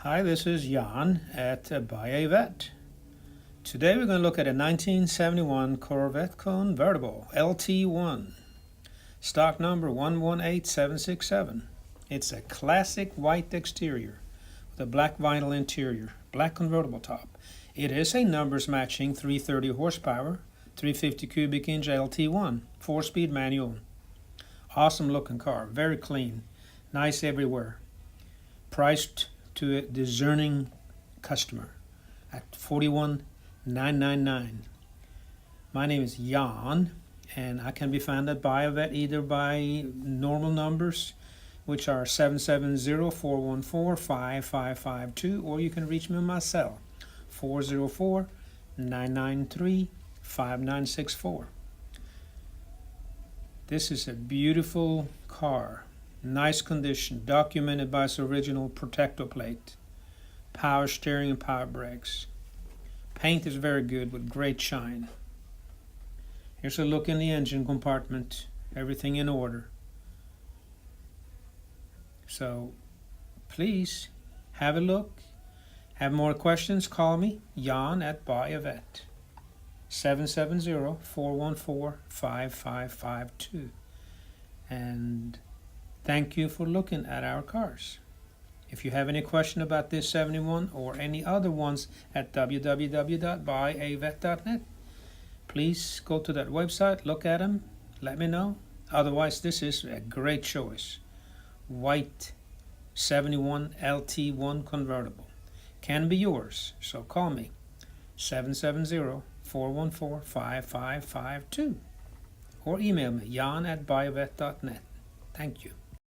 Hi, this is Jan at Buy a Vet. Today we're going to look at a 1971 Corvette Convertible LT1, stock number 118767. It's a classic white exterior with a black vinyl interior, black convertible top. It is a numbers matching 330 horsepower, 350 cubic inch LT1, 4-speed manual. Awesome looking car, very clean, nice everywhere. Priced to a discerning customer at $41,999. My name is Jan, and I can be found at Buy a Vet either by normal numbers, which are 770-414-5552, or you can reach me on my cell, 404-993-5964. This is a beautiful car. Nice condition, documented by its original protector plate, power steering and power brakes. Paint is very good with great shine. Here's a look in the engine compartment, everything in order. So please have a look. Have more questions, call me, Jan at Buy a Vet, 770-414-5552. And thank you for looking at our cars. If you have any question about this 71 or any other ones at www.buyavet.net, please go to that website, look at them, let me know. Otherwise, this is a great choice. White 71 LT1 Convertible. Can be yours, so call me, 770-414-5552, or email me, jan@buyavet.net. Thank you.